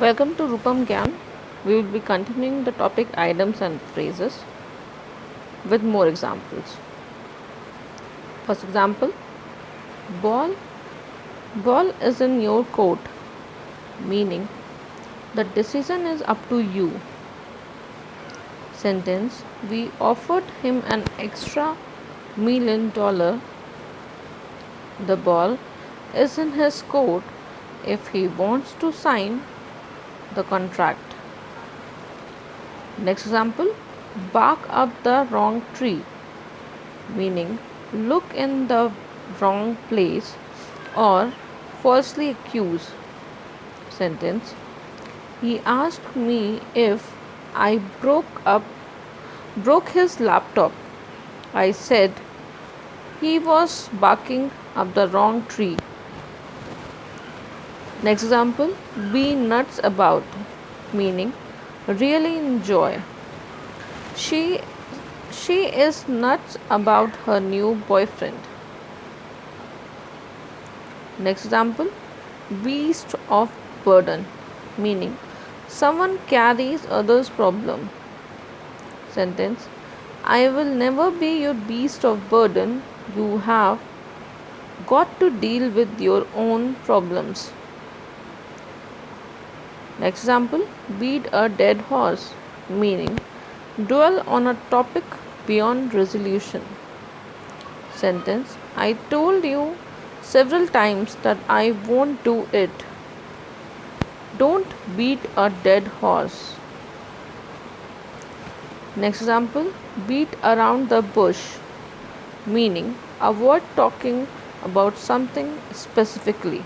Welcome to Rupam Gyan. We will be continuing the topic items and phrases with more examples. First example, ball. Ball is in your court, meaning the decision is up to you. Sentence, we offered him an extra $1 million. The ball is in his court if he wants to sign the contract. Next example, bark up the wrong tree, meaning look in the wrong place or falsely accuse. Sentence, he asked me if I broke his laptop. I said he was barking up the wrong tree. Next example, be nuts about, meaning really enjoy. She she is nuts about her new boyfriend. Next example, beast of burden, meaning someone carries others' problem. Sentence, I will never be your beast of burden. You have got to deal with your own problems. Next example, beat a dead horse, meaning dwell on a topic beyond resolution. Sentence, I told you several times that I won't do it. Don't beat a dead horse. Next example, beat around the bush, meaning avoid talking about something specifically.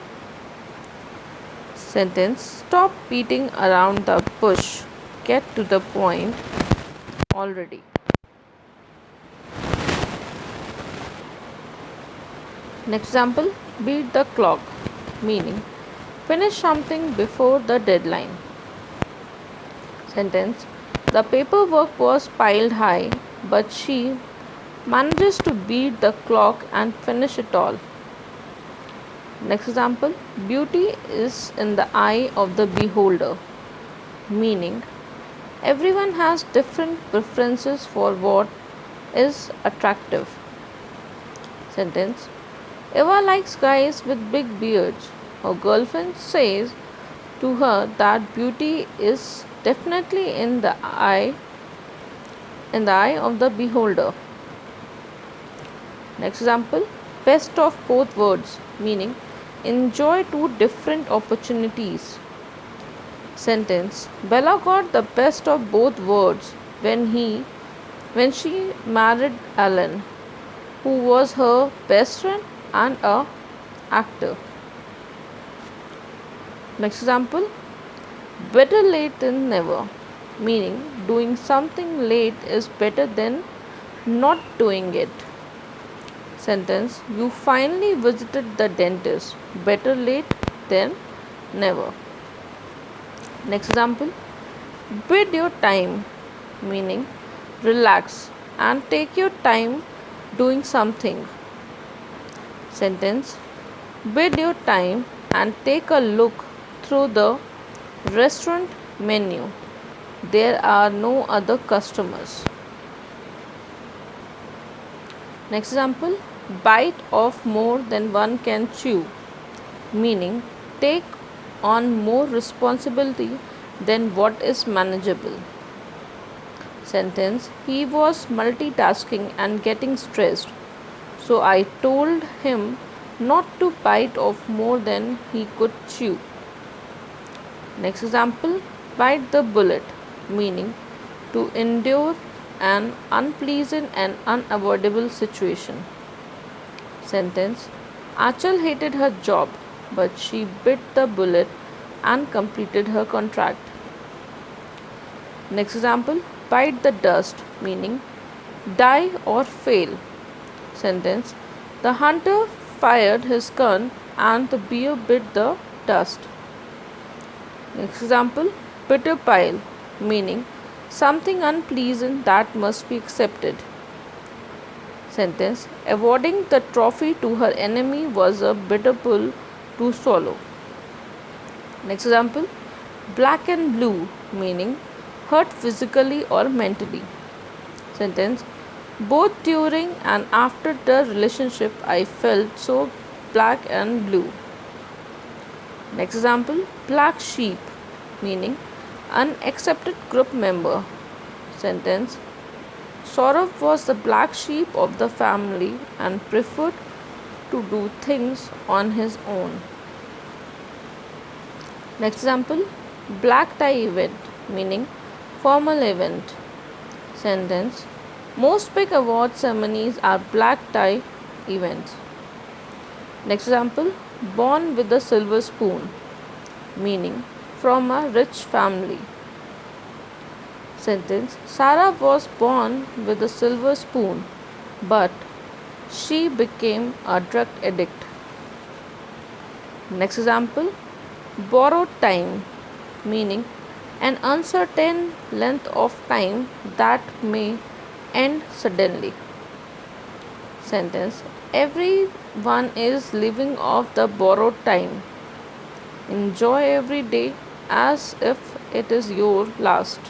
Sentence, stop beating around the bush. Get to the point already. Next example, beat the clock, meaning finish something before the deadline. Sentence, the paperwork was piled high, but she manages to beat the clock and finish it all. Next example, beauty is in the eye of the beholder, meaning everyone has different preferences for what is attractive. Sentence, Eva likes guys with big beards. Her girlfriend says to her that beauty is definitely in the eye of the beholder. Next example, best of both worlds, meaning enjoy two different opportunities. Sentence, Bella got the best of both worlds when she married Alan, who was her best friend and a actor. Next example, better late than never, meaning doing something late is better than not doing it. Sentence, you finally visited the dentist. Better late than never. Next example, bid your time, meaning relax and take your time doing something. Sentence, bid your time and take a look through the restaurant menu. There are no other customers. Next example, bite off more than one can chew, meaning take on more responsibility than what is manageable. Sentence, he was multitasking and getting stressed, so I told him not to bite off more than he could chew. Next example, bite the bullet, meaning to endure an unpleasant and unavoidable situation. Sentence, Achal hated her job, but she bit the bullet and completed her contract. Next example, bite the dust, meaning die or fail. Sentence, the hunter fired his gun and the bear bit the dust. Next example, bitter pile, meaning something unpleasant that must be accepted. Sentence, awarding the trophy to her enemy was a bitter pill to swallow. Next example, Black and blue, meaning hurt physically or mentally. Sentence: both during and after the relationship, I felt so black and blue. Next example: black sheep, meaning unaccepted group member. Sentence: Saurav was the black sheep of the family and preferred to do things on his own. Next example: black tie event, meaning formal event. Sentence: most big award ceremonies are black tie events. Next example: born with a silver spoon, meaning from a rich family. Sentence: Sarah was born with a silver spoon, but she became a drug addict. Next example: borrowed time, meaning an uncertain length of time that may end suddenly. Sentence: everyone is living off the borrowed time. Enjoy every day as if it is your last.